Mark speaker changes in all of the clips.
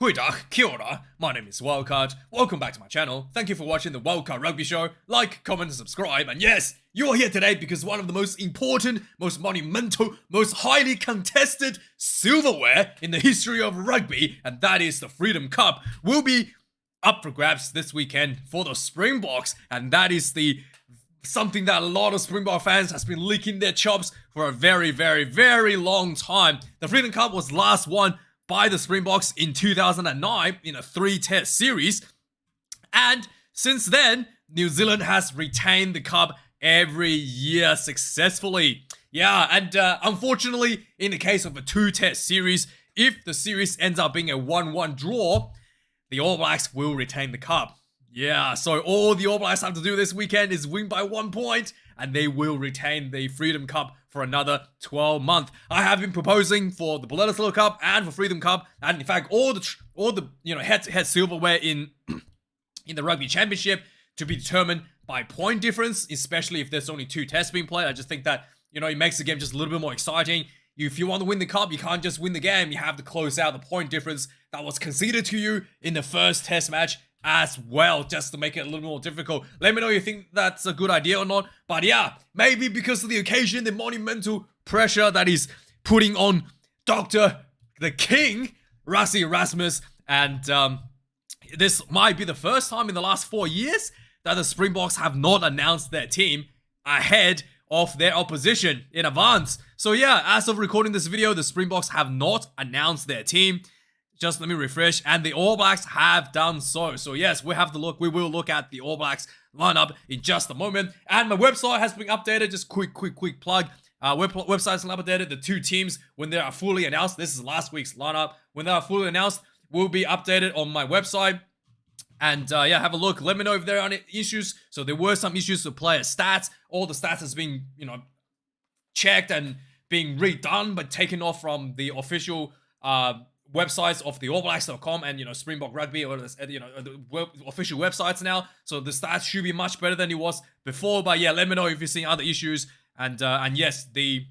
Speaker 1: Goeiedag, kia ora, my name is Wildkard, welcome back to my channel, thank you for watching the Wildkard Rugby Show, like, comment and subscribe, and yes, you're here today because one of the most important, most monumental, most highly contested silverware in the history of rugby, and that is the Freedom Cup, will be up for grabs this weekend for the Springboks, and that is something that a lot of Springbok fans has been licking their chops for a very, very, very long time. The Freedom Cup was last won by the Springboks in 2009 in a 3-test series, and since then New Zealand has retained the cup every year successfully. Yeah, and unfortunately, in the case of a 2-test series, if the series ends up being a 1-1 draw, the All Blacks will retain the cup. Yeah, so all the All Blacks have to do this weekend is win by 1 point, and they will retain the Freedom Cup for another 12 months. I have been proposing for the Bledisloe Cup and for Freedom Cup, and in fact, all the head-to-head silverware in the Rugby Championship to be determined by point difference, especially if there's only 2 tests being played. I just think that it makes the game just a little bit more exciting. If you want to win the cup, you can't just win the game. You have to close out the point difference that was conceded to you in the first test match as well, just to make it a little more difficult. Let me know if you think that's a good idea or not. But yeah, maybe because of the occasion, the monumental pressure that is putting on Dr. the King, Rassie Erasmus, and this might be the first time in the last 4 years that the Springboks have not announced their team ahead of their opposition in advance. So yeah, as of recording this video, the Springboks have not announced their team. Just let me refresh, and the All Blacks have done so. So yes, we will look at the All Blacks lineup in just a moment. And my website has been updated. Just quick plug. Website's been updated. The 2 teams, when they are fully announced, this is last week's lineup. When they are fully announced, will be updated on my website. And yeah, have a look. Let me know if there are any issues. So there were some issues with player stats. All the stats has been, checked and being redone, but taken off from the official websites of the allblacks.com and Springbok Rugby, or the official websites now. So the stats should be much better than it was before. But yeah, let me know if you're seeing other issues. And yes, the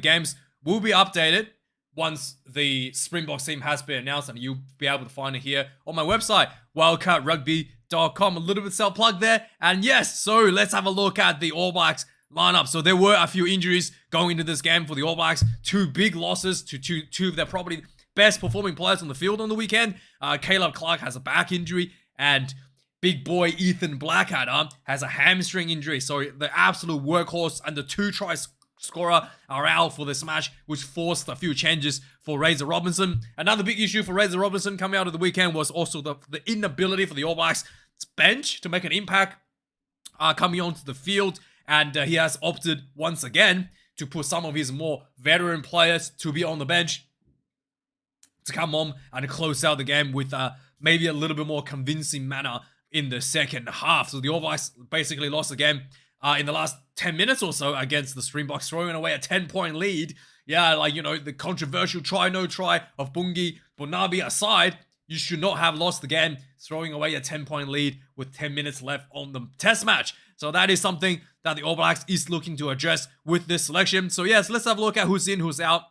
Speaker 1: games will be updated once the Springboks team has been announced, and you'll be able to find it here on my website, wildcardrugby.com. A little bit self-plug there. And yes, so let's have a look at the All Blacks lineup. So there were a few injuries going into this game for the All Blacks. 2 big losses to two of their probably best performing players on the field on the weekend. Caleb Clark has a back injury, and big boy Ethan Blackadder has a hamstring injury. So the absolute workhorse and the 2 try scorer are out for this match, which forced a few changes for Rassie Robinson. Another big issue for Rassie Robinson coming out of the weekend was also the inability for the All Blacks bench to make an impact coming onto the field. And he has opted once again to put some of his more veteran players to be on the bench to come on and close out the game with maybe a little bit more convincing manner in the second half. So the All Blacks basically lost the game in the last 10 minutes or so against the Springboks, throwing away a 10-point lead. Yeah, the controversial no try of Bungi Bonabi aside, you should not have lost the game throwing away a 10-point lead with 10 minutes left on the test match. So that is something that the All Blacks is looking to address with this selection. So yes, let's have a look at who's in, who's out.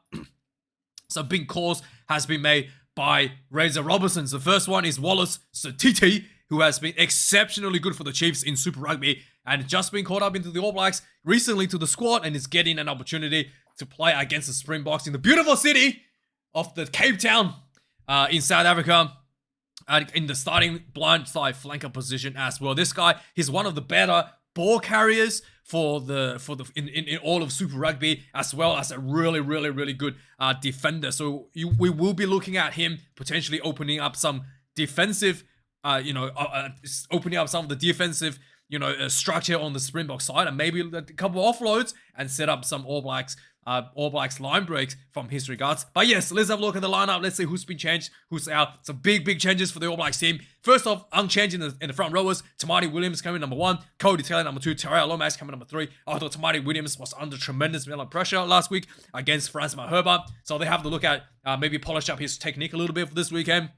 Speaker 1: Some big calls has been made by Rassie Robinson. The first one is Wallace Satiti, who has been exceptionally good for the Chiefs in Super Rugby and just been caught up into the All Blacks recently to the squad and is getting an opportunity to play against the Springboks in the beautiful city of the Cape Town in South Africa. In the starting blindside flanker position as well. This guy, he's one of the better ball carriers in all of Super Rugby, as well as a really good defender. So we will be looking at him potentially opening up some defensive, opening up some of the defensive, structure on the Springbok side, and maybe a couple of offloads and set up some All Blacks line breaks from his regards. But yes, let's have a look at the lineup. Let's see who's been changed, who's out. Some big changes for the All Blacks team. First off, unchanged in the front rowers. Tamati Williams coming number 1, Cody Taylor number 2, Terrell Lomax coming number 3. I thought Tamati Williams was under tremendous amount of pressure last week against Frans Herbert, so they have to look at maybe polish up his technique a little bit for this weekend.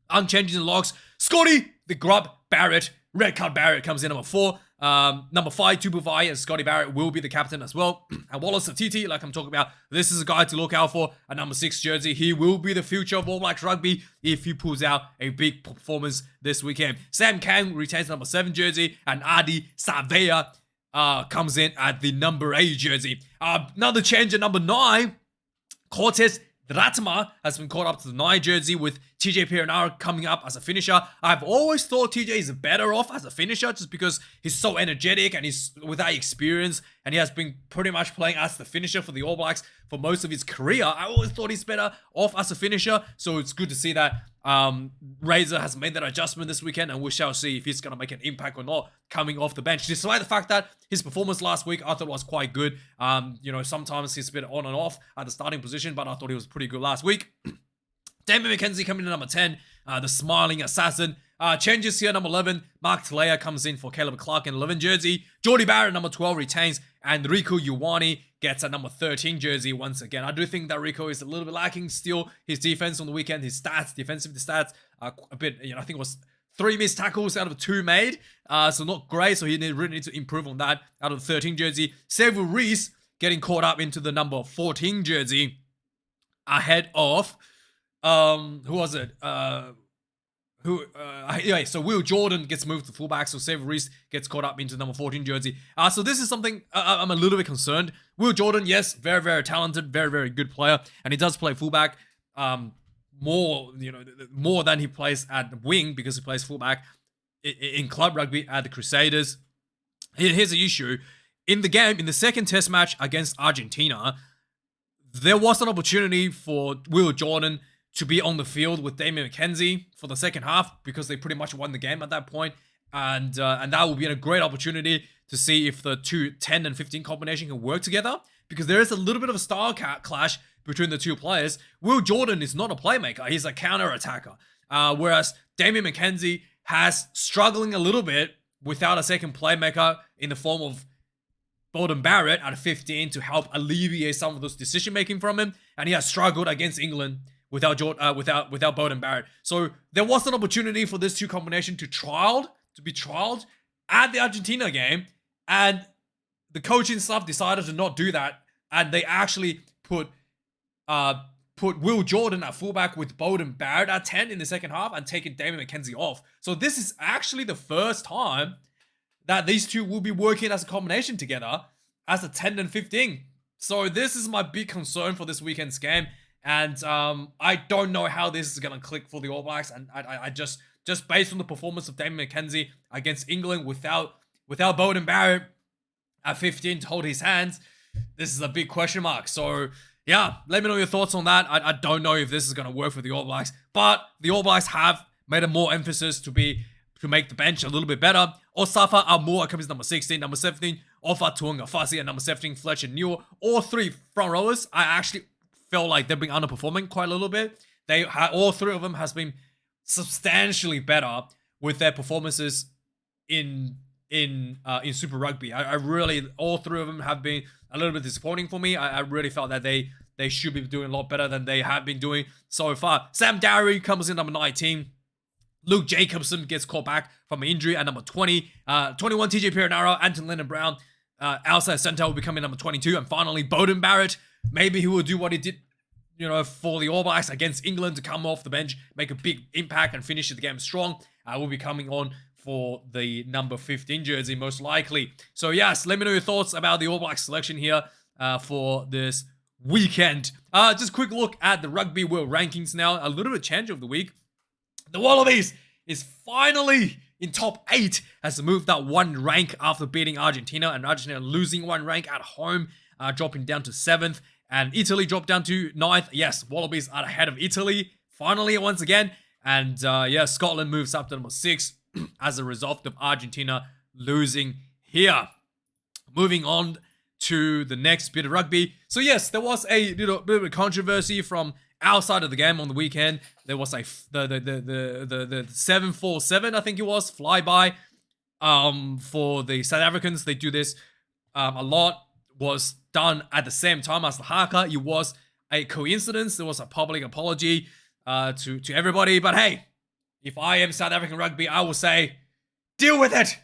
Speaker 1: Unchanged in the locks, Scotty the Grub Barrett, red card Barrett comes in number 4. Number 5, Tupuvai and Scotty Barrett will be the captain as well. And Wallace Satiti, like I'm talking about, this is a guy to look out for. A number 6 jersey, he will be the future of All Blacks rugby if he pulls out a big performance this weekend. Sam Kang retains number 7 jersey, and Adi Savea comes in at the number 8 jersey. Another change at number 9, Cortez Dratma has been called up to the 9 jersey with TJ Perenara coming up as a finisher. I've always thought TJ is better off as a finisher just because he's so energetic and he's without experience, and he has been pretty much playing as the finisher for the All Blacks for most of his career. I always thought he's better off as a finisher, so it's good to see that Razor has made that adjustment this weekend, and we shall see if he's going to make an impact or not coming off the bench. Despite the fact that his performance last week I thought was quite good. Sometimes he's a bit on and off at the starting position, but I thought he was pretty good last week. Damian McKenzie coming in at number 10, the smiling assassin. Changes here, number 11, Mark Talea comes in for Caleb Clark in 11 jersey. Geordie Barrett, number 12, retains, and Rico Ioane gets a number 13 jersey once again. I do think that Rico is a little bit lacking still. His defense on the weekend, his stats, defensive stats, are a bit, I think it was 3 missed tackles out of 2 made. So not great, so he really needs to improve on that out of the 13 jersey. Xavier Reese getting caught up into the number 14 jersey ahead of, who was it? Anyway, so Will Jordan gets moved to fullback, so Xavier Reese gets caught up into number 14 jersey. So this is something I'm a little bit concerned. Will Jordan, yes, very, very talented, very, very good player, and he does play fullback more than he plays at wing because he plays fullback in club rugby at the Crusaders. Here's the issue. In the game, in the second test match against Argentina, there was an opportunity for Will Jordan to be on the field with Damian McKenzie for the second half because they pretty much won the game at that point. And that will be a great opportunity to see if the 10 and 15 combination can work together, because there is a little bit of a style clash between the two players. Will Jordan is not a playmaker. He's a counter-attacker. Whereas Damian McKenzie has struggling a little bit without a second playmaker in the form of Beauden Barrett at 15 to help alleviate some of those decision-making from him. And he has struggled against England without Beauden Barrett. So there was an opportunity for this 2 combination to be trialed at the Argentina game, and the coaching staff decided to not do that, and they actually put Will Jordan at fullback with Beauden Barrett at 10 in the second half and taking Damian McKenzie off. So this is actually the first time that these two will be working as a combination together as a 10 and 15. So this is my big concern for this weekend's game. And I don't know how this is going to click for the All Blacks. And I just based on the performance of Damian McKenzie against England without Beauden Barrett at 15 to hold his hands, this is a big question mark. So yeah, let me know your thoughts on that. I don't know if this is going to work for the All Blacks, but the All Blacks have made a more emphasis to make the bench a little bit better. Osafa Amua comes in number 16, number 17, Ofa Tuanga Fasi, and number 17, Fletcher Newell. All 3 front rowers, I actually felt like they've been underperforming quite a little bit. All 3 of them has been substantially better with their performances in Super Rugby. I really, all 3 of them have been a little bit disappointing for me. I really felt that they should be doing a lot better than they have been doing so far. Sam Darby comes in number 19. Luke Jacobson gets called back from an injury at number 20. 21, TJ Perenara, Anton Lennon-Brown, outside centre will be coming number 22. And finally, Beauden Barrett. Maybe he will do what he did, for the All Blacks against England, to come off the bench, make a big impact and finish the game strong. Will be coming on for the number 15 jersey, most likely. So yes, let me know your thoughts about the All Blacks selection here for this weekend. Just a quick look at the Rugby World Rankings now. A little bit of change of the week. The Wallabies is finally in top 8, has moved up 1 rank after beating Argentina, and Argentina losing 1 rank at home, dropping down to 7th, and Italy dropped down to 9th. Yes, Wallabies are ahead of Italy, finally, once again, and Scotland moves up to number 6 as a result of Argentina losing here. Moving on to the next bit of rugby. So yes, there was a little bit of controversy from outside of the game on the weekend. There was the 747, I think it was, flyby for the South Africans. They do this a lot. Was done at the same time as the haka. It was a coincidence. There was a public apology to everybody. But hey, if I am South African rugby, I will say deal with it.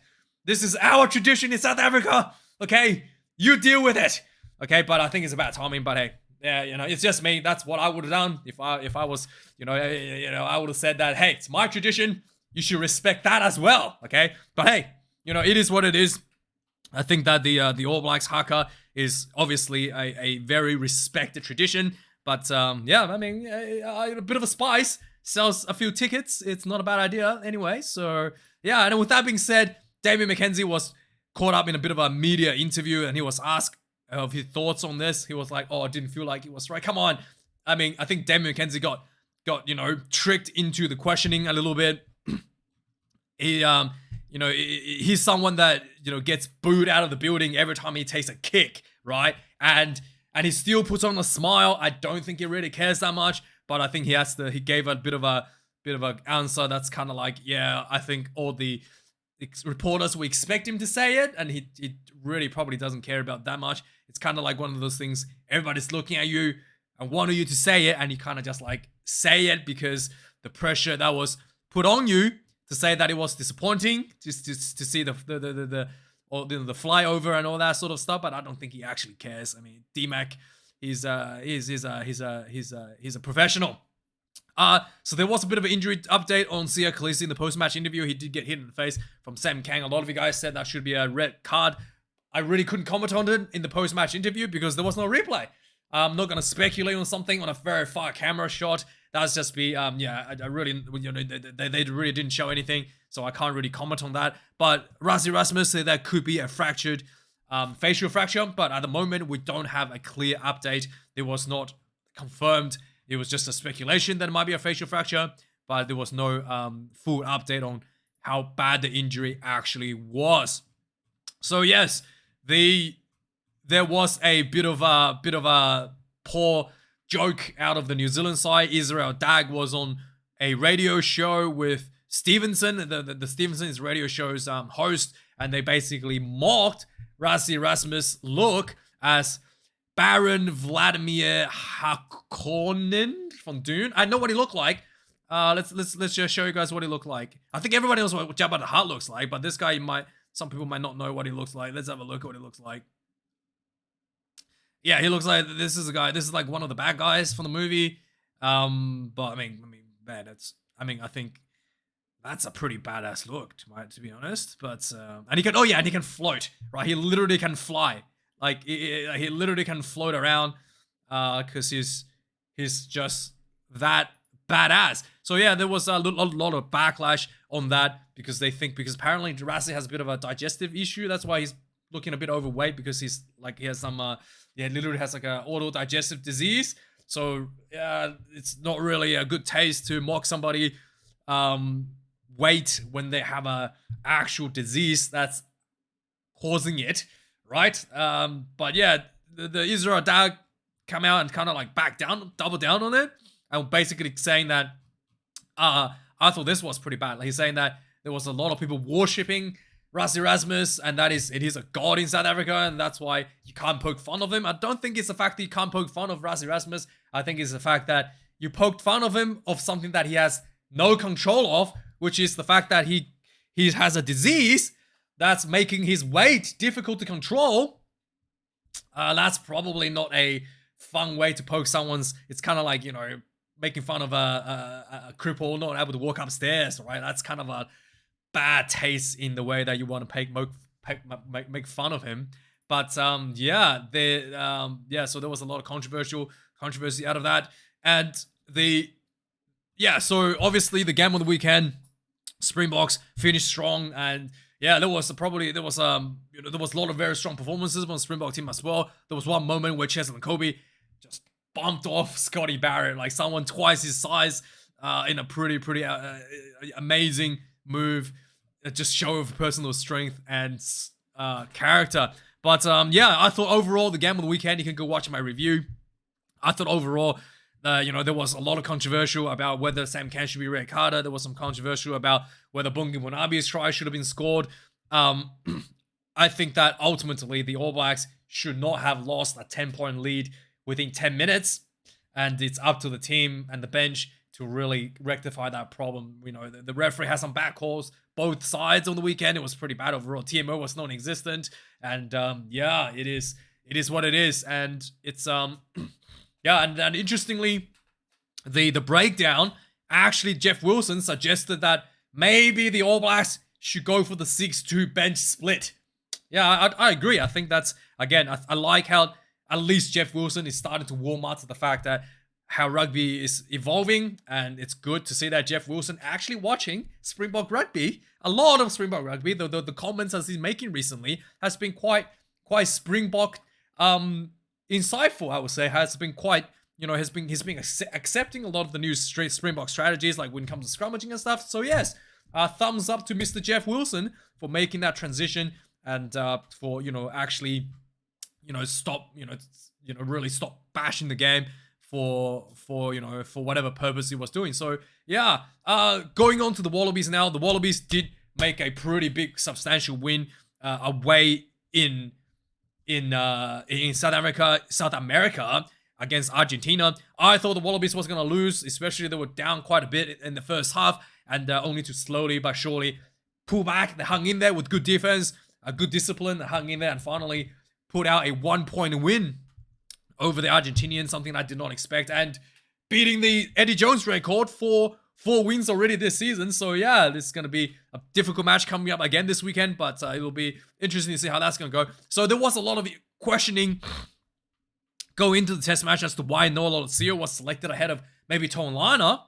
Speaker 1: This is our tradition in South Africa. Okay, you deal with it. Okay, but I think it's about timing. But hey, yeah, it's just me. That's what I would have done if I was, I would have said that. Hey, it's my tradition. You should respect that as well. Okay, but hey, it is what it is. I think that the All Blacks haka is obviously a very respected tradition. But yeah, I mean, a bit of a spice sells a few tickets. It's not a bad idea anyway. So yeah, and with that being said, David McKenzie was caught up in a bit of a media interview, and he was asked of his thoughts on this. He was like, "Oh, I didn't feel like it was right." Come on, I mean, I think David McKenzie got tricked into the questioning a little bit. He he's someone that gets booed out of the building every time he takes a kick, right? And he still puts on a smile. I don't think he really cares that much, but I think he gave a bit of an answer that's kind of like, yeah, I think all the reporters will expect him to say it, and he really probably doesn't care about that much. It's kind of like one of those things, everybody's looking at you and wanting you to say it, and you kind of just like say it because the pressure that was put on you to say that it was disappointing just to see the flyover and all that sort of stuff. But I don't think he actually cares. I mean, D-Mac, he's a professional. So there was a bit of an injury update on Siya Kolisi in the post-match interview. He did get hit in the face from Sam Kang. A lot of you guys said that should be a red card. I really couldn't comment on it in the post-match interview because there was no replay. I'm not going to speculate on something on a very far camera shot. That's just be, I really, they really didn't show anything, so I can't really comment on that. But Rassie Erasmus said that could be a fractured facial fracture, but at the moment, we don't have a clear update. It was not confirmed. It was just a speculation that it might be a facial fracture, but there was no full update on how bad the injury actually was. So yes, there was a bit of a poor joke out of the New Zealand side. Israel Dagg was on a radio show with Stevenson, the Stevenson's radio show's host, and they basically mocked Rassie Erasmus' look as Baron Vladimir Harkonnen from Dune. I know what he looked like. Let's just show you guys what he looked like. I think everybody knows what Jabba the Hutt looks like, but this guy some people might not know what he looks like. Let's have a look at what he looks like. Yeah, he looks like this is a guy. This is like one of the bad guys from the movie. But I mean, man, I think that's a pretty badass look, to be honest. But and he can float, right? He literally can fly. Like he literally can float around, because he's just that badass. So yeah, there was a lot of backlash on that because apparently Rassie has a bit of a digestive issue. That's why he's looking a bit overweight, because he has some literally has like a auto digestive disease. So yeah, it's not really a good taste to mock somebody weight when they have a actual disease that's causing it, right? But yeah, the Israel Dagg come out and kind of like double down on it, and basically saying that I thought this was pretty bad. Like, he's saying that there was a lot of people worshipping Rassie Erasmus, and it is a god in South Africa, and that's why you can't poke fun of him. I don't think it's the fact that you can't poke fun of Rassie Erasmus. I think it's the fact that you poked fun of him of something that he has no control of, which is the fact that he has a disease that's making his weight difficult to control. That's probably not a fun way to poke someone's. It's kind of like, making fun of a cripple not able to walk upstairs, right? That's kind of a bad taste in the way that you want to make fun of him. But so there was a lot of controversy out of that. And so obviously the game on the weekend, Springboks finished strong, and yeah, there was a lot of very strong performances on the Springbok team as well. There was one moment where Cheslin Kobe just bumped off Scotty Barrett, like someone twice his size, in a pretty amazing move. Just show of personal strength and character. But I thought overall the game of the weekend, you can go watch my review. I thought overall, there was a lot of controversial about whether Sam Kang should be red carded. There was some controversial about whether Bungi Munabi's try should have been scored. I think that ultimately the All Blacks should not have lost a 10-point lead within 10 minutes. And it's up to the team and the bench to really rectify that problem. You know, the referee has some bad calls both sides on the weekend. It was pretty bad overall. TMO was non-existent, and yeah, it is what it is, and it's yeah, and interestingly, the breakdown, actually Jeff Wilson suggested that maybe the All Blacks should go for the 6-2 bench split. Yeah, I agree. I think that's, again, I like how at least Jeff Wilson is starting to warm up to the fact that how rugby is evolving, and it's good to see that Jeff Wilson actually watching Springbok rugby, a lot of Springbok rugby. The comments as he's making recently has been quite Springbok insightful, I would say. Has been quite, you know, he's been accepting a lot of the new Springbok strategies, like when it comes to scrummaging and stuff. So yes, thumbs up to Mr. Jeff Wilson for making that transition, and for, you know, actually, you know, really stop bashing the game for whatever purpose he was doing. So yeah, going on to the Wallabies now. The Wallabies did make a pretty big, substantial win away in South America against Argentina. I thought the Wallabies was gonna lose, especially they were down quite a bit in the first half, and only to slowly but surely pull back. They hung in there with good defense, a good discipline. They hung in there and finally put out a 1-point win over the Argentinians, something I did not expect, and beating the Eddie Jones record for 4 wins already this season. So yeah, this is going to be a difficult match coming up again this weekend, but it will be interesting to see how that's going to go. So there was a lot of questioning going into the test match as to why Noah Lolesio was selected ahead of maybe Tone Liner,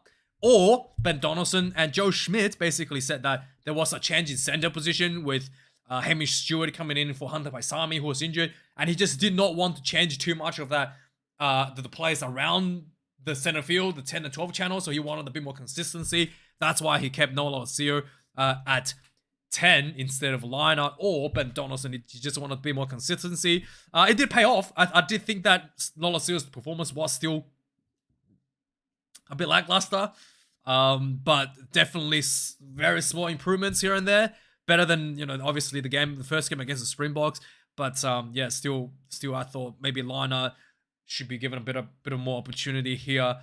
Speaker 1: or Ben Donaldson and Joe Schmidt basically said that there was a change in center position with Hamish Stewart coming in for Hunter Paisami, who was injured, and he just did not want to change too much of that, the players around the center field, the 10 and 12 channel, so he wanted a bit more consistency. That's why he kept Noah Lolesio at 10 instead of Liner or Ben Donaldson. He just wanted a bit more consistency. It did pay off. I did think that Lolasio's performance was still a bit lackluster, but definitely very small improvements here and there. Better than, you know, obviously the first game against the Springboks, but yeah, still, I thought maybe Liner should be given a bit of more opportunity here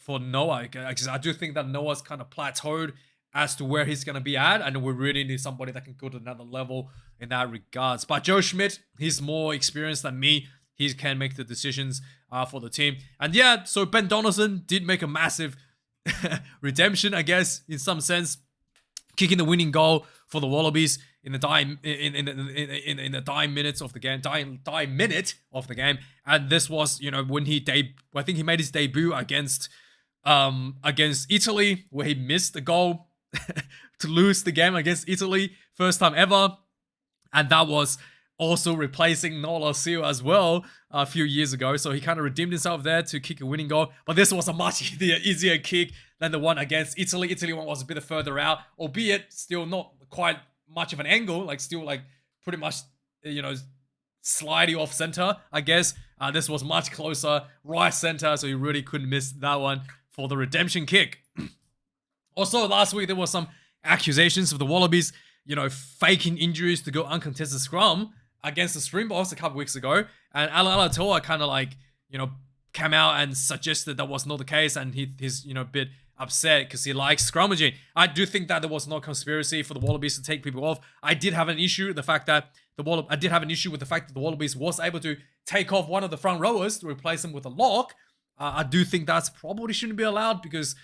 Speaker 1: for Noah. Because I do think that Noah's kind of plateaued as to where he's gonna be at, and we really need somebody that can go to another level in that regards. But Joe Schmidt, he's more experienced than me. He can make the decisions for the team. And yeah, so Ben Donaldson did make a massive redemption, I guess, in some sense, kicking the winning goal for the Wallabies in the dying minute of the game. And this was, you know, when I think he made his debut against Italy, where he missed the goal to lose the game against Italy, first time ever. And that was also replacing Noah Lolesio as well a few years ago. So he kind of redeemed himself there to kick a winning goal. But this was a much easier kick than the one against Italy. Italy one was a bit further out, albeit still not quite much of an angle, like still like pretty much, you know, sliding off center, I guess. This was much closer, right center, so you really couldn't miss that one for the redemption kick. Also, last week there was some accusations of the Wallabies, you know, faking injuries to go uncontested scrum against the Springboks a couple weeks ago, and Ala Alatoa kind of like, you know, came out and suggested that was not the case, and he's, you know, a bit upset because he likes scrummaging. I do think that there was no conspiracy for the Wallabies to take people off. I did have an issue with the fact that the Wallabies was able to take off one of the front rowers to replace him with a lock. I do think that's probably shouldn't be allowed, because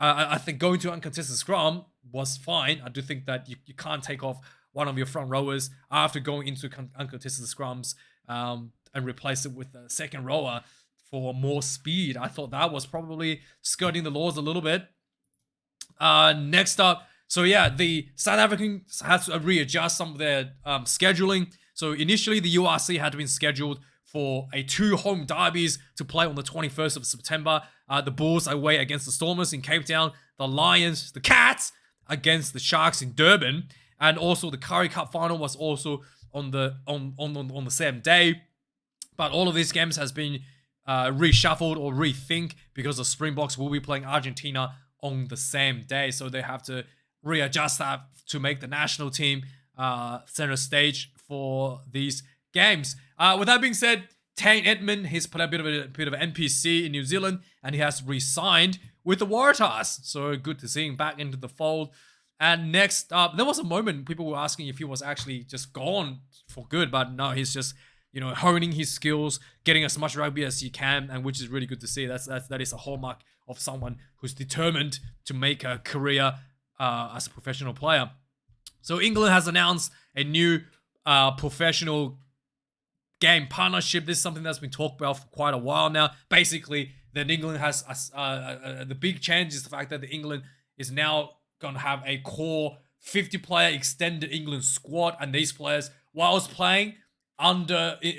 Speaker 1: I think going to uncontested scrum was fine. I do think that you can't take off one of your front rowers after going into uncontested scrums and replace it with a second rower for more speed. I thought that was probably skirting the laws a little bit. Next up, so yeah, the South Africans had to readjust some of their scheduling. So initially, the URC had been scheduled for 2 home derbies to play on the 21st of September. The Bulls away against the Stormers in Cape Town, the Lions, the Cats against the Sharks in Durban, and also the Currie Cup final was also on the same day. But all of these games has been reshuffled or rethink because the Springboks will be playing Argentina on the same day, so they have to readjust that to make the national team center stage for these games. With that being said, Tane Edmund, he's played a bit of an NPC in New Zealand, and he has re-signed with the Waratahs. So good to see him back into the fold. And next up, there was a moment people were asking if he was actually just gone for good, but no, he's just, you know, honing his skills, getting as much rugby as he can, and which is really good to see. That is a hallmark of someone who's determined to make a career as a professional player. So England has announced a new professional game partnership. This is something that's been talked about for quite a while now. Basically, that England has the big change is the fact that England is now going to have a core 50-player extended England squad, and these players, whilst playing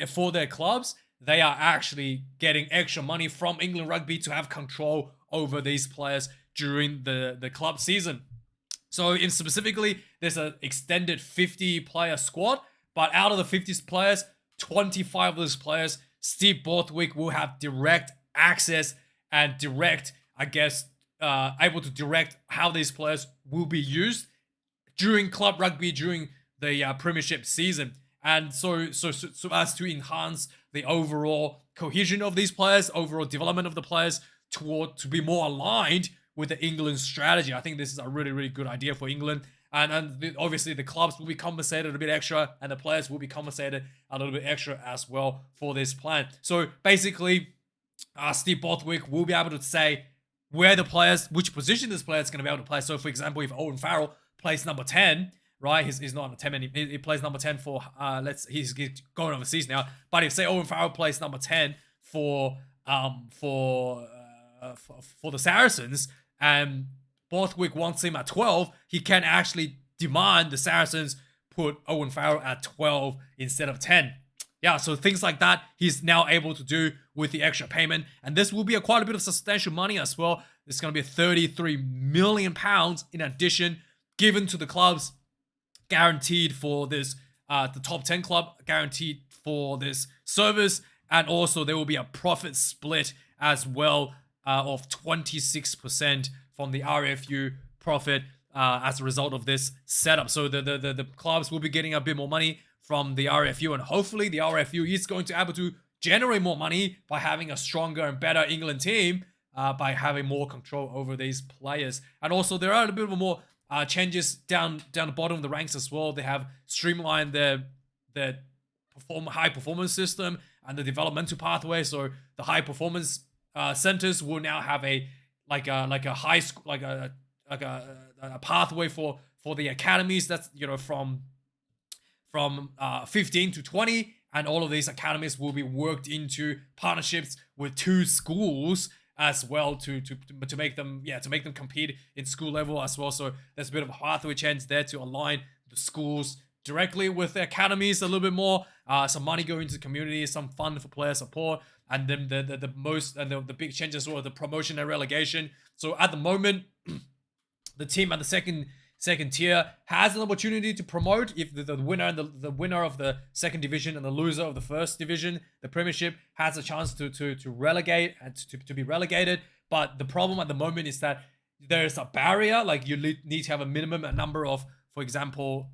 Speaker 1: for their clubs, they are actually getting extra money from England Rugby to have control over these players during the club season. So specifically, there's an extended 50-player squad, but out of the 50 players, 25 of those players, Steve Borthwick will have direct access and direct, I guess, able to direct how these players will be used during club rugby during the premiership season. And so as to enhance the overall cohesion of these players, overall development of the players to be more aligned with the England strategy. I think this is a really, really good idea for England. And obviously the clubs will be compensated a bit extra, and the players will be compensated a little bit extra as well for this plan. So basically, Steve Borthwick will be able to say where the players, which position this player is going to be able to play. So for example, if Owen Farrell plays number 10, right? He's not on a 10 anymore. He plays number 10 for, he's going overseas now. But if say Owen Farrell plays number 10 for the Saracens, and Borthwick wants him at 12, he can actually demand the Saracens put Owen Farrell at 12 instead of 10. Yeah, so things like that he's now able to do with the extra payment. And this will be quite a bit of substantial money as well. It's going to be £33 million in addition given to the clubs, guaranteed for this, the top 10 club, guaranteed for this service. And also there will be a profit split as well of 26% from the RFU profit as a result of this setup. So the clubs will be getting a bit more money from the RFU, and hopefully the RFU is going to be able to generate more money by having a stronger and better England team, by having more control over these players. And also there are a bit of more changes down the bottom of the ranks as well. They have streamlined their high performance system and the developmental pathway. So the high performance centers will now have a pathway for the academies. That's, you know, from 15 to 20, and all of these academies will be worked into partnerships with 2 schools as well to make them compete in school level as well. So there's a bit of a pathway change there to align the schools directly with the academies a little bit more. Some money going to the community, some fund for player support, and then the big changes were the promotion and relegation. So at the moment, the team at the second tier has an opportunity to promote if the winner and the winner of the second division and the loser of the first division, the Premiership, has a chance to relegate and to be relegated. But the problem at the moment is that there's a barrier. Like, you need to have a minimum number of, for example,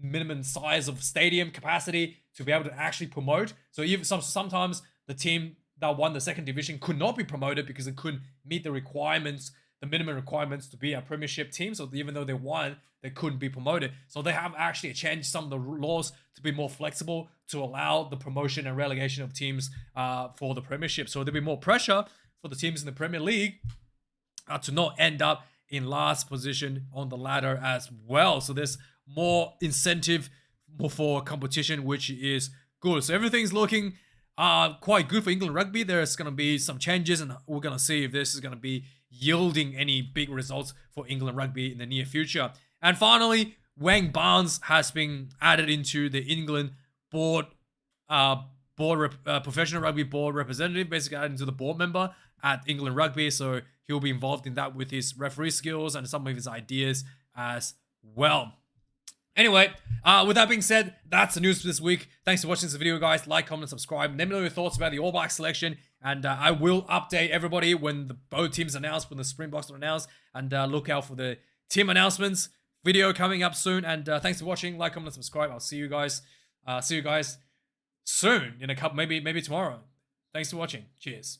Speaker 1: minimum size of stadium capacity to be able to actually promote. So even sometimes the team that won the second division could not be promoted because it couldn't meet the requirements, the minimum requirements to be a Premiership team. So even though they won, they couldn't be promoted. So they have actually changed some of the laws to be more flexible to allow the promotion and relegation of teams for the Premiership. So there'll be more pressure for the teams in the Premier League to not end up in last position on the ladder as well. So there's more incentive for competition, which is good. So everything's looking quite good for England Rugby. There's going to be some changes, and we're going to see if this is going to be yielding any big results for England Rugby in the near future. And finally, Wayne Barnes has been added into the England professional rugby board representative, basically added into the board member at England Rugby. So he'll be involved in that with his referee skills and some of his ideas as well. Anyway, with that being said, that's the news for this week. Thanks for watching this video, guys. Like, comment, subscribe. Let me know your thoughts about the All Black selection. And I will update everybody when both teams announced, when the Springboks are announced. And look out for the team announcements video coming up soon. And thanks for watching. Like, comment, subscribe. I'll see you guys. soon in a couple, maybe tomorrow. Thanks for watching. Cheers.